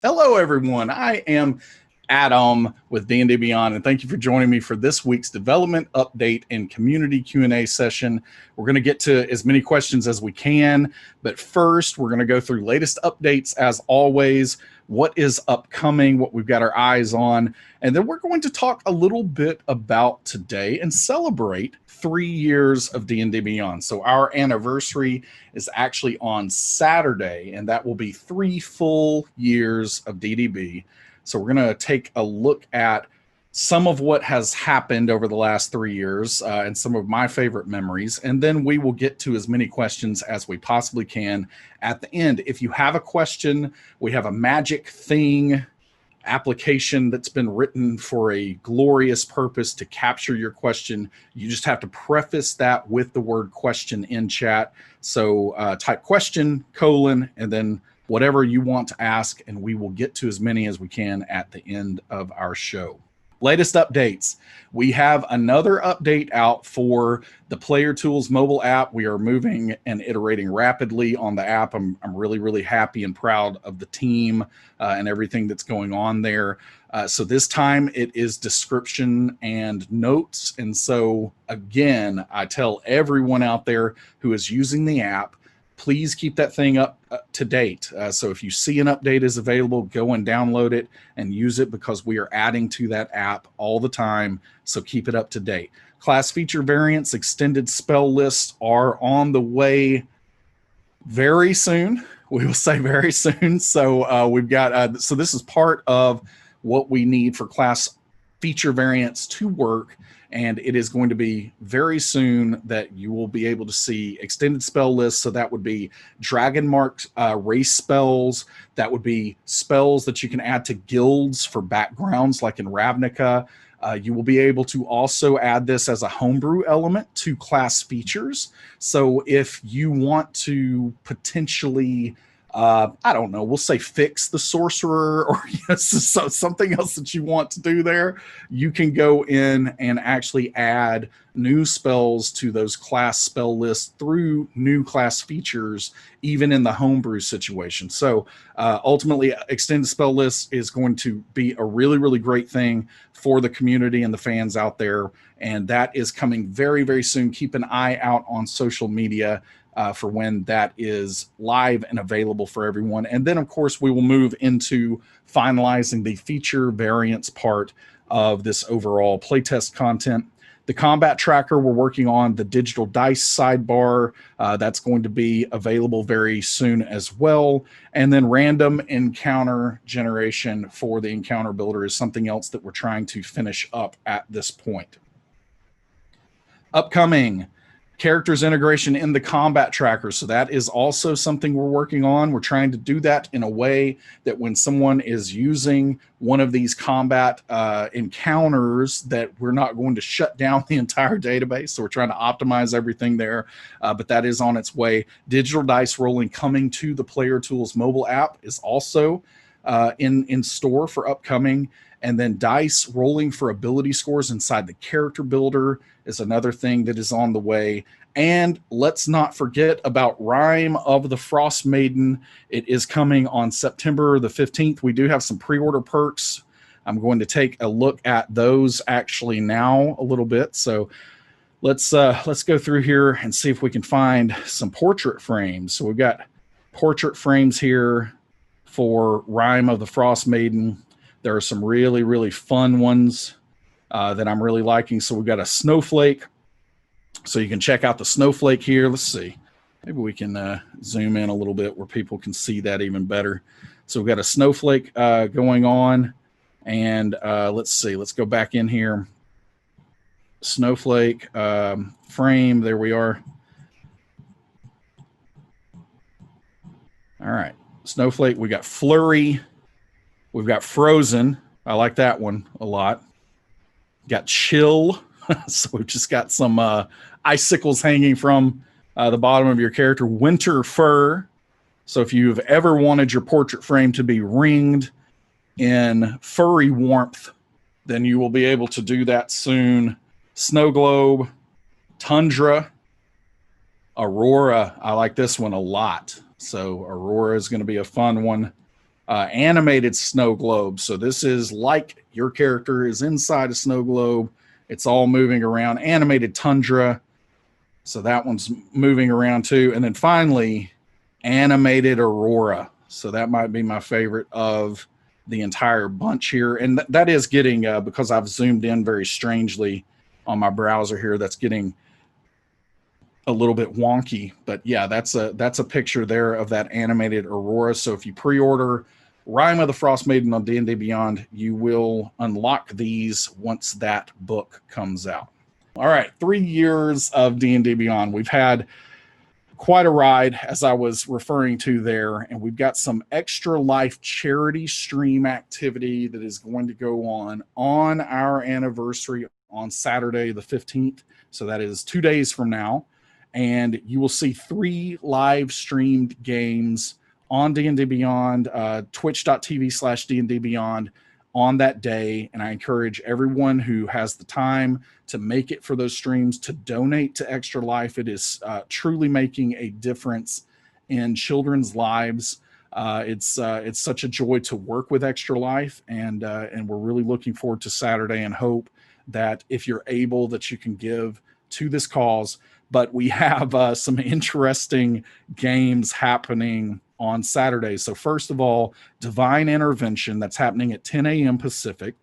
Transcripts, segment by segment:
Hello, everyone. I am Adam with D&D Beyond, and thank you for joining me for this week's development update and community Q&A session. We're going to get to as many questions as we can, but first, we're going to go through latest updates as always, what is upcoming, what we've got our eyes on, and then we're going to talk a little bit about today and celebrate 3 years of D&D Beyond. So our anniversary is actually on Saturday, and that will be 3 full years of DDB. So we're going to take a look at some of what has happened over the last 3 years and some of my favorite memories. And then we will get to as many questions as we possibly can at the end. If you have a question, we have a magic thing application that's been written for a glorious purpose to capture your question. You just have to preface that with the word question in chat. So type question, colon, and then whatever you want to ask, and we will get to as many as we can at the end of our show. Latest updates. We have another update out for the Player Tools mobile app. We are moving and iterating rapidly on the app. I'm really, really happy and proud of the team and everything that's going on there. So this time it is description and notes. And so again, I tell everyone out there who is using the app, please keep that thing up to date. So if you see an update is available, go and download it and use it because we are adding to that app all the time. So keep it up to date. Class feature variants, extended spell lists are on the way very soon. We will say very soon. So we've got, so this is part of what we need for class feature variants to work. And it is going to be very soon that you will be able to see extended spell lists. So that would be dragon marked race spells. That would be spells that you can add to guilds for backgrounds like in Ravnica. You will be able to also add this as a homebrew element to class features. So if you want to potentially I don't know, we'll say fix the sorcerer or so something else that you want to do there, you can go in and actually add new spells to those class spell lists through new class features, even in the homebrew situation. So ultimately, extended spell list is going to be a really, really great thing for the community and the fans out there. And that is coming very, very soon. Keep an eye out on social media for when that is live and available for everyone. And then, of course, we will move into finalizing the feature variants part of this overall playtest content. The combat tracker, we're working on the digital dice sidebar. That's going to be available very soon as well. And then random encounter generation for the encounter builder is something else that we're trying to finish up at this point. Upcoming, characters integration in the combat tracker. So that is also something we're working on. We're trying to do that in a way that when someone is using one of these combat encounters, that we're not going to shut down the entire database. So we're trying to optimize everything there, but that is on its way. Digital dice rolling coming to the Player Tools mobile app is also in store for upcoming. And then dice rolling for ability scores inside the character builder is another thing that is on the way. And let's not forget about Rime of the Frost Maiden. It is coming on September the 15th. We do have some pre-order perks. I'm going to take a look at those actually now a little bit. So let's go through here and see if we can find some portrait frames. So we've got portrait frames here for Rime of the Frost Maiden. There are some really, really fun ones that I'm really liking. So we've got a snowflake. So you can check out the snowflake here. Let's see. Maybe we can zoom in a little bit where people can see that even better. So we've got a snowflake going on. And let's see. Let's go back in here. Snowflake frame. There we are. All right. Snowflake. We got flurry. We've got frozen. I like that one a lot. Got chill. So we've just got some icicles hanging from the bottom of your character. Winter fur. So if you've ever wanted your portrait frame to be ringed in furry warmth, then you will be able to do that soon. Snow globe. Tundra. Aurora. I like this one a lot. So Aurora is going to be a fun one. animated snow globe. So this is like your character is inside a snow globe. It's all moving around. Animated tundra. So that one's moving around too. And then finally, animated aurora. So that might be my favorite of the entire bunch here. And that is getting, because I've zoomed in very strangely on my browser here, that's getting a little bit wonky. But yeah, that's a picture there of that animated aurora. So if you pre-order Rime of the Frost Maiden on D&D Beyond, you will unlock these once that book comes out. All right, 3 years of D&D Beyond. We've had quite a ride, as I was referring to there, and we've got some Extra Life charity stream activity that is going to go on our anniversary on Saturday the 15th. So that is 2 days from now, and you will see 3 live streamed games on D&D Beyond, twitch.tv/D&D Beyond on that day. And I encourage everyone who has the time to make it for those streams to donate to Extra Life. It is truly making a difference in children's lives. It's such a joy to work with Extra Life, and we're really looking forward to Saturday, and hope that if you're able, that you can give to this cause. But we have some interesting games happening on Saturday. So first of all, Divine Intervention, that's happening at 10 a.m. Pacific.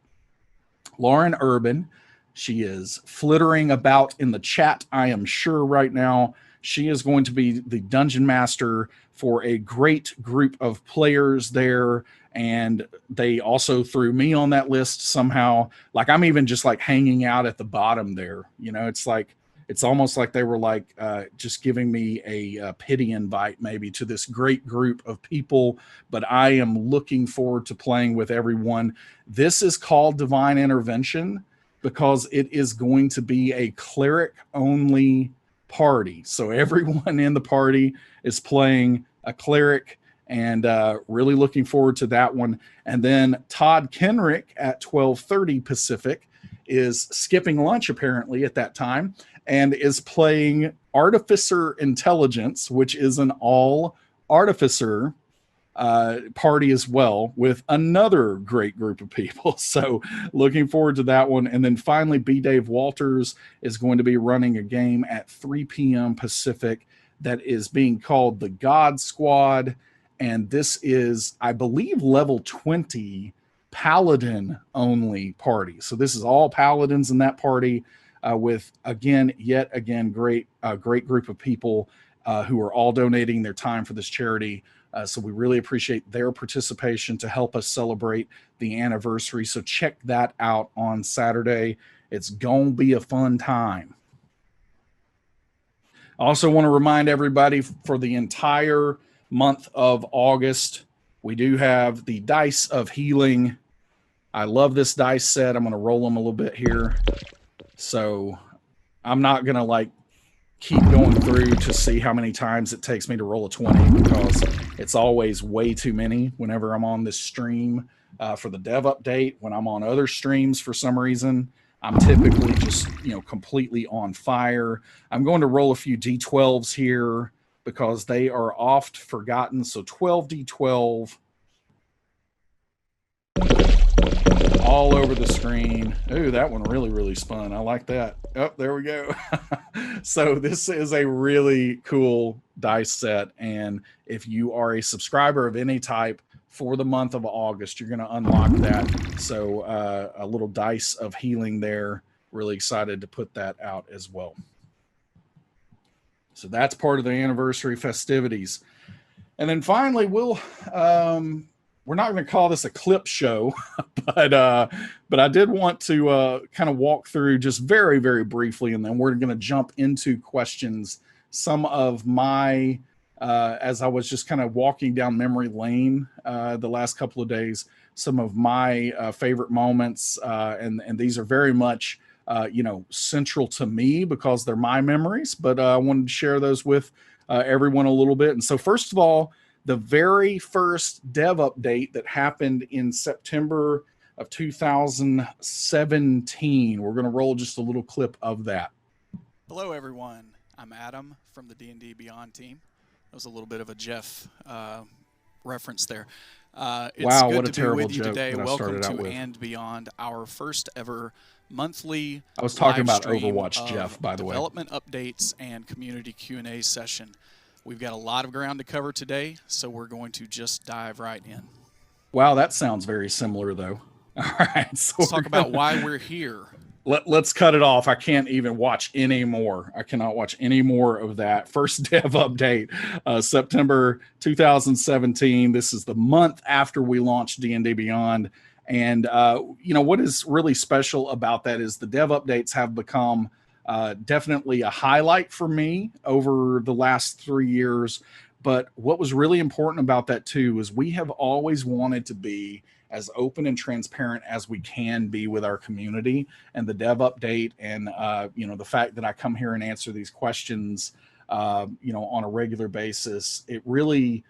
Lauren Urban, she is flittering about in the chat, I am sure right now. She is going to be the dungeon master for a great group of players there. And they also threw me on that list somehow. Like, I'm even just like hanging out at the bottom there. You know, it's almost like they were like just giving me a pity invite maybe to this great group of people. But I am looking forward to playing with everyone. This is called Divine Intervention because it is going to be a cleric only party. So everyone in the party is playing a cleric, and really looking forward to that one. And then Todd Kenrick at 12:30 Pacific is skipping lunch apparently at that time, and is playing Artificer Intelligence, which is an all Artificer party as well, with another great group of people. So looking forward to that one. And then finally, B. Dave Walters is going to be running a game at 3 p.m. Pacific that is being called the God Squad. And this is, I believe, level 20 Paladin only party. So this is all Paladins in that party. With yet again, great group of people who are all donating their time for this charity. So we really appreciate their participation to help us celebrate the anniversary. So check that out on Saturday. It's going to be a fun time. I also want to remind everybody, for the entire month of August, we do have the Dice of Healing. I love this dice set. I'm going to roll them a little bit here. So I'm not going to like keep going through to see how many times it takes me to roll a 20, because it's always way too many whenever I'm on this stream for the dev update. When I'm on other streams, for some reason, I'm typically just, completely on fire. I'm going to roll a few D12s here because they are oft forgotten. So 12D12. All over the screen. Ooh, that one really, really spun. I like that. Oh, there we go. So this is a really cool dice set. And if you are a subscriber of any type for the month of August, you're going to unlock that. So a little Dice of Healing there. Really excited to put that out as well. So that's part of the anniversary festivities. And then finally, we're not going to call this a clip show, but I did want to kind of walk through just very, very briefly, and then we're going to jump into questions. Some of my, as I was just kind of walking down memory lane the last couple of days, some of my favorite moments, and these are very much, central to me because they're my memories, but I wanted to share those with everyone a little bit. And so first of all, the very first dev update that happened in September of 2017. We're going to roll just a little clip of that. Hello, everyone. I'm Adam from the D&D Beyond team. That was a little bit of a Jeff reference there. It's Wow, good what a to be with terrible you joke today. that I Welcome started to out with. and Beyond, our first ever monthly I was talking live about stream Overwatch, of Jeff, by the way. development updates and community Q&A session. We've got a lot of ground to cover today, so we're going to just dive right in. Wow, that sounds very similar, though. All right, so Let's talk about why we're here. Let's cut it off. I can't even watch any more. I cannot watch any more of that. First dev update, September 2017. This is the month after we launched D&D Beyond. And, what is really special about that is the dev updates have become definitely a highlight for me over the last 3 years. But what was really important about that, too, is we have always wanted to be as open and transparent as we can be with our community, and the dev update and the fact that I come here and answer these questions on a regular basis. It really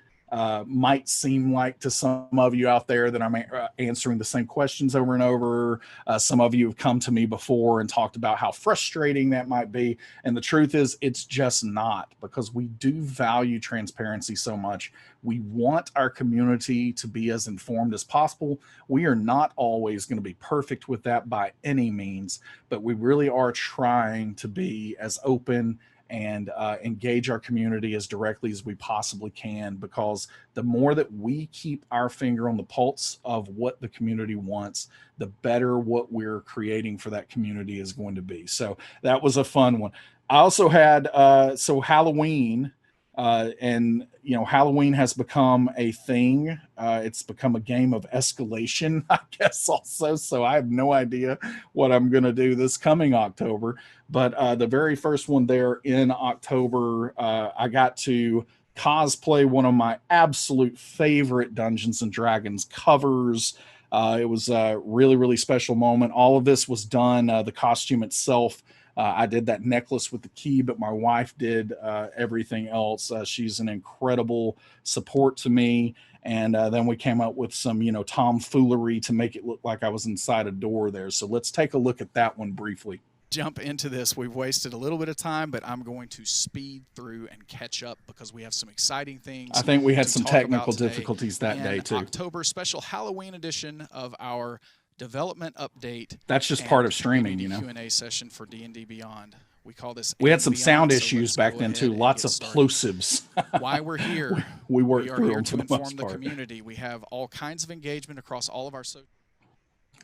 might seem like to some of you out there that I'm answering the same questions over and over. Some of you have come to me before and talked about how frustrating that might be. And the truth is, it's just not, because we do value transparency so much. We want our community to be as informed as possible. We are not always going to be perfect with that by any means, but we really are trying to be as open and engage our community as directly as we possibly can, because the more that we keep our finger on the pulse of what the community wants, the better what we're creating for that community is going to be. So that was a fun one. I also had Halloween, and Halloween has become a thing. It's become a game of escalation, I guess, also. So I have no idea what I'm going to do this coming October. But the very first one there in October, I got to cosplay one of my absolute favorite Dungeons and Dragons covers. It was a really, really special moment. All of this was done, the costume itself. I did that necklace with the key, but my wife did everything else. She's an incredible support to me. And then we came up with some, tomfoolery to make it look like I was inside a door there. So let's take a look at that one briefly. Jump into this. We've wasted a little bit of time, but I'm going to speed through and catch up because we have some exciting things. I think we had some technical difficulties that day too. October special Halloween edition of our development update. That's just part of streaming, Q&A session for D&D Beyond. We call this. We had some sound issues back then too. Lots of plosives. Why we're here? we worked are through here them to for the inform most the part. community. We have all kinds of engagement across all of our social.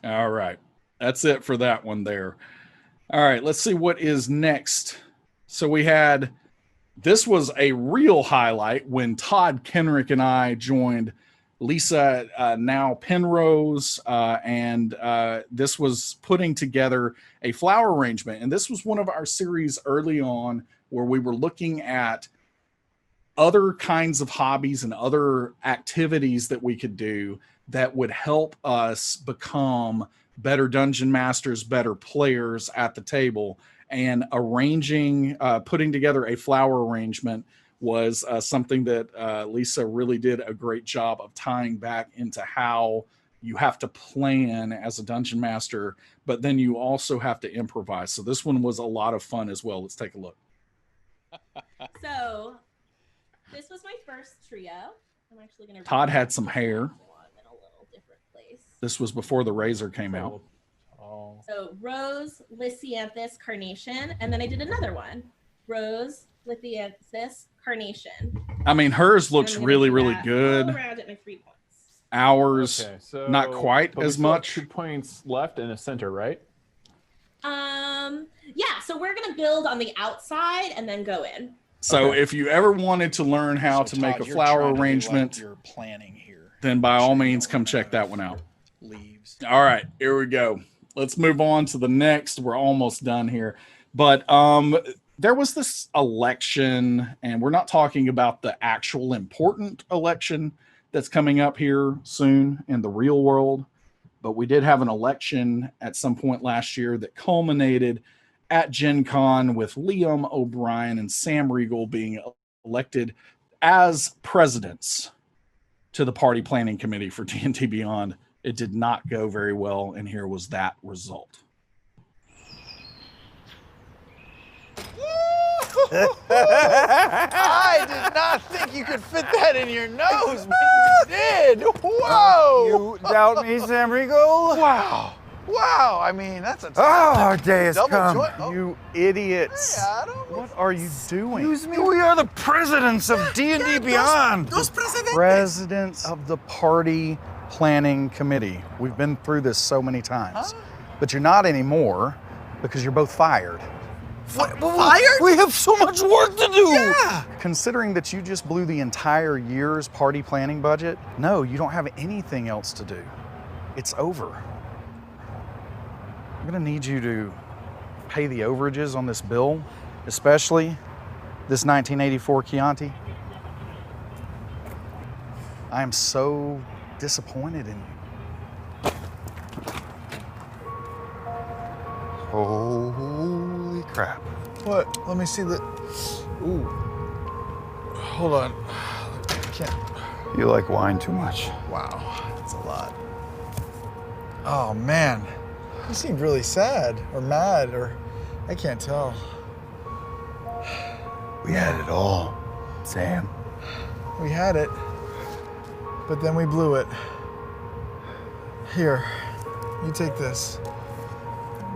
All right, that's it for that one there. All right, let's see what is next. So this was a real highlight when Todd Kenrick and I joined Lisa, now Penrose, and this was putting together a flower arrangement. And this was one of our series early on where we were looking at other kinds of hobbies and other activities that we could do that would help us become better dungeon masters, better players at the table. And putting together a flower arrangement was something that Lisa really did a great job of tying back into how you have to plan as a dungeon master, but then you also have to improvise. So this one was a lot of fun as well. Let's take a look. So this was my first trio. I'm actually going to. Todd had some hair. In a little different place. This was before the razor came out. Oh. So Rose, Lysianthus, Carnation, and then I did another one. Rose, Lysianthus, Carnation. I mean, hers looks really, really good. All around at my 3 points. Ours, okay, so, not quite as much. 2 points left in the center, right? Yeah. So we're gonna build on the outside and then go in. So Okay. if you ever wanted to learn how to make a flower arrangement, You're planning here. then by all means, come check that one out. Leaves. All right, here we go. Let's move on to the next. We're almost done here. But there was this election, and we're not talking about the actual important election that's coming up here soon in the real world, but we did have an election at some point last year that culminated at Gen Con with Liam O'Brien and Sam Riegel being elected as presidents to the party planning committee for D&D Beyond. It did not go very well, and here was that result. I did not think you could fit that in your nose, but you did. Whoa! You doubt me, Sam Riegel? Wow. Wow. I mean, that's a Our day has double come. joint. Oh, You idiots. hey, Adam. What are you doing? Excuse me, we are the presidents of D&D Beyond. Presidents of the party planning committee. We've been through this so many times. But you're not anymore because you're both fired. Fired? We have so much work to do. Yeah. Considering that you just blew the entire year's party planning budget, no, you don't have anything else to do. It's over. I'm gonna need you to pay the overages on this bill, especially this 1984 Chianti. I am so disappointed in you. Holy crap. What? Let me see the. Ooh. Hold on. I can't. You like wine too much. Wow. That's a lot. Oh, man. You seemed really sad or mad or. I can't tell. We had it all, Sam. We had it, but then we blew it. Here, you take this.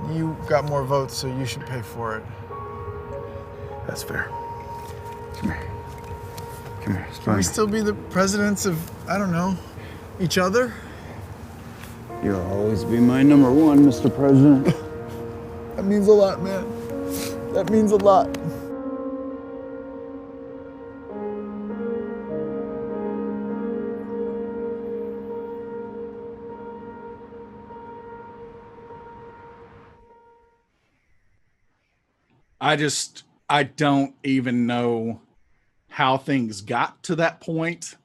You got more votes, so you should pay for it. That's fair. Come here. Come here. Can we still be the presidents of, I don't know, each other? You'll always be my number one, Mr. President. That means a lot, man. That means a lot. I don't even know how things got to that point,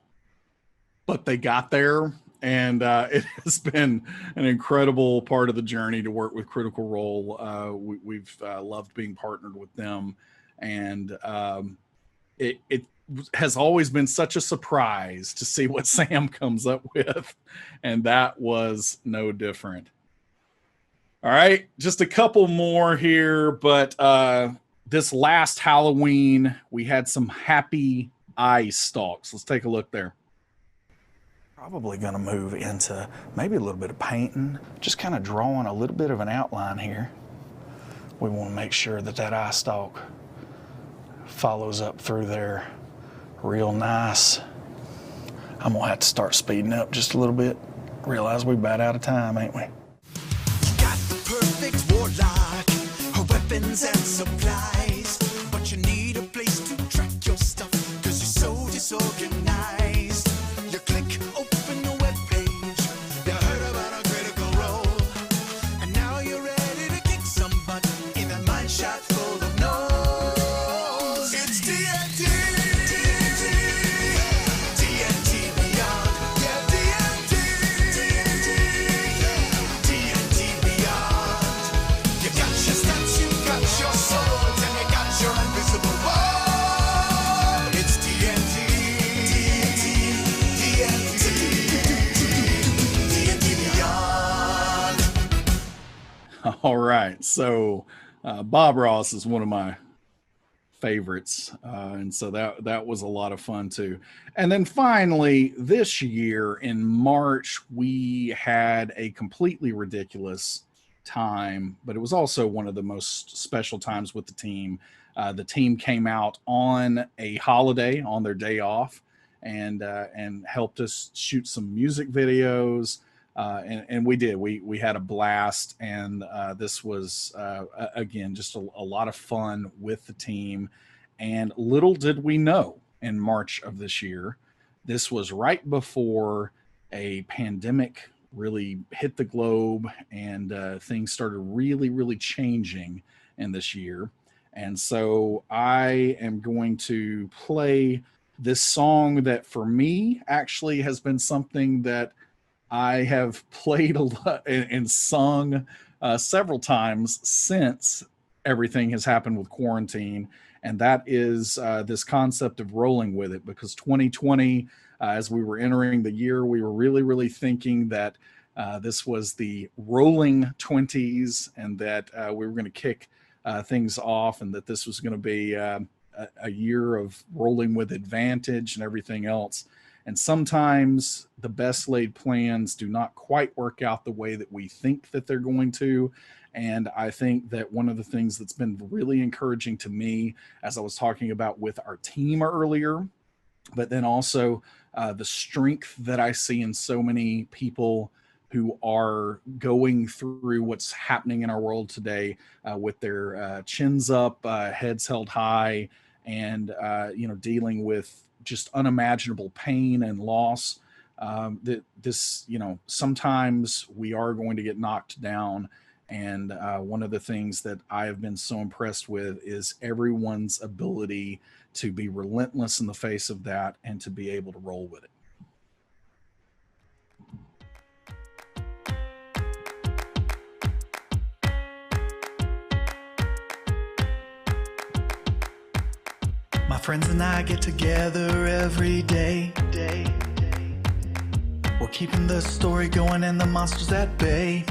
but they got there. And it has been an incredible part of the journey to work with Critical Role. We've loved being partnered with them. And it has always been such a surprise to see what Sam comes up with. And that was no different. All right, just a couple more here, but this last Halloween, we had some happy eye stalks. Let's take a look there. Probably gonna move into maybe a little bit of painting, just kind of drawing a little bit of an outline here. We want to make sure that that eye stalk follows up through there real nice. I'm gonna have to start speeding up just a little bit. Realize we're about out of time, ain't we? Got the perfect warlock, weapons and supplies, but you need a place to track your stuff, cause you're so disorganized. You click open the webpage, you heard about a critical role, and now you're ready to kick some butt in a mine shot full of no's. It's D&D, D&D Beyond, yeah, D&D, D&D Beyond. You got your stats, you got your swords, and you got your invisible wall. It's D&D, D&D Beyond. All right, so Bob Ross is one of my favorites, and so that was a lot of fun too. And then finally, this year in March, we had a completely ridiculous time, but it was also one of the most special times with the team. The team came out on a holiday, on their day off, and helped us shoot some music videos. And we did. We had a blast, and this was again just a lot of fun with the team. And little did we know, in March of this year, this was right before a pandemic really hit the globe, and things started really changing in this year. And so I am going to play this song that for me actually has been something that I have played a lot and sung several times since everything has happened with quarantine. And that is this concept of rolling with it, because 2020, as we were entering the year, we were really thinking that this was the rolling 20s, and that we were going to kick things off, and that this was going to be a year of rolling with advantage and everything else. And sometimes the best laid plans do not quite work out the way that we think that they're going to. And I think that one of the things that's been really encouraging to me, as I was talking about with our team earlier, but then also the strength that I see in so many people who are going through what's happening in our world today with their chins up, heads held high, and dealing with just unimaginable pain and loss. Sometimes we are going to get knocked down. And one of the things that I have been so impressed with is everyone's ability to be relentless in the face of that and to be able to roll with it. My friends and I get together every day. We're keeping the story going and the monsters at bay.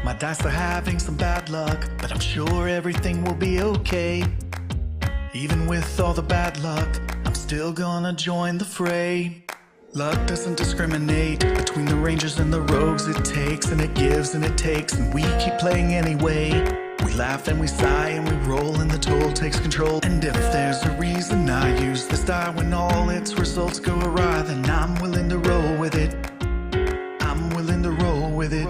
My dice are having some bad luck, but I'm sure everything will be okay. Even with all the bad luck, I'm still gonna join the fray. Luck doesn't discriminate between the rangers and the rogues. It takes and it gives and it takes, and we keep playing anyway. We laugh and we sigh and we roll and the toll takes control. And if there's a reason I use this die when all its results go awry, then I'm willing to roll with it. I'm willing to roll with it.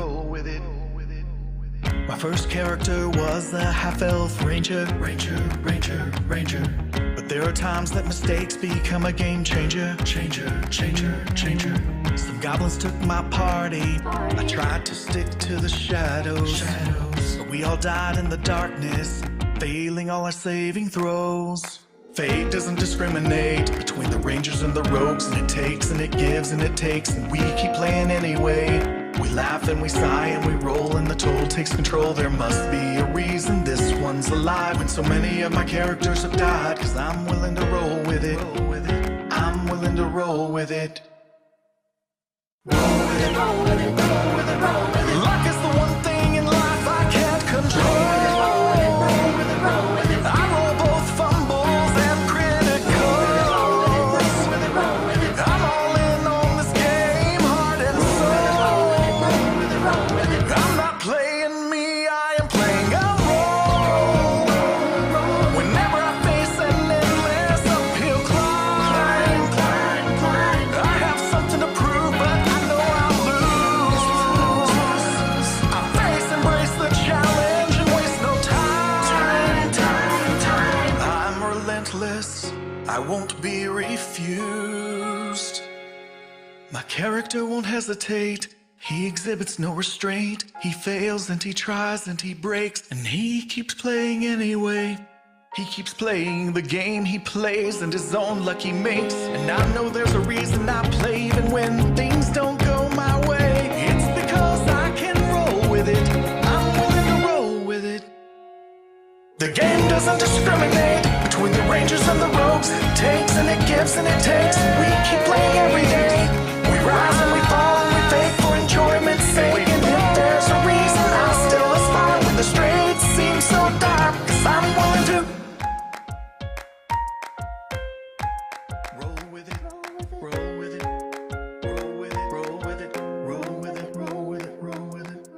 My first character was a half-elf ranger. But there are times that mistakes become a game changer. Some goblins took my party. I tried to stick to the shadows. But we all died in the darkness, failing all our saving throws. Fate doesn't discriminate between the rangers and the rogues, and it takes and it gives and it takes, and we keep playing anyway. We laugh and we sigh and we roll and the toll takes control. There must be a reason this one's alive when so many of my characters have died, 'cause I'm willing to roll with it. I'm willing to roll with it. Roll with it, roll with it, roll with it, roll with it. Luck is the one thing in life I can't control. Roll with it, roll with it, roll with it. I roll both fumbles and criticals. I'm all in on this game, heart and soul. I'm not playing me, I am playing a role. Whenever I face an endless uphill climb, I have something to prove, but I know I'll lose. I face, embrace the challenge and waste no time. I'm relentless, I won't be refused. My character won't hesitate. He exhibits no restraint. He fails and he tries and he breaks, and he keeps playing anyway. He keeps playing the game he plays and his own luck he makes. And I know there's a reason I play even when things don't go my way. It's because I can roll with it. I'm willing to roll with it. The game doesn't discriminate between the rangers and the rogues. It takes and it gives and it takes, and we keep playing every day. We rise and we fall and we fake for enjoyment's sake. And if there's a reason I still aspire when the straits seem so dark, 'cause I'm willing to roll with it, roll with it, roll with it, roll with it, roll with it, roll with it, roll with it.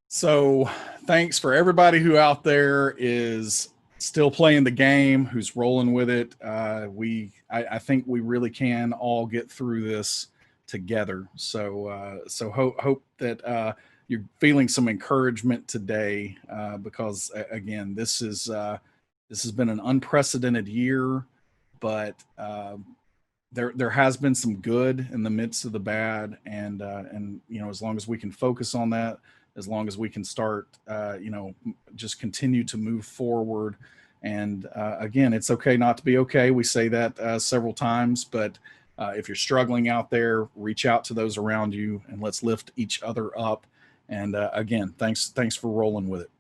So thanks for everybody who out there is still playing the game, who's rolling with it. I think we really can all get through this together. So hope that you're feeling some encouragement today, because again, this has been an unprecedented year, but there has been some good in the midst of the bad, and as long as we can focus on that, as long as we can start, just continue to move forward. And again, it's okay not to be okay. We say that several times, but if you're struggling out there, reach out to those around you and let's lift each other up. And again, thanks for rolling with it.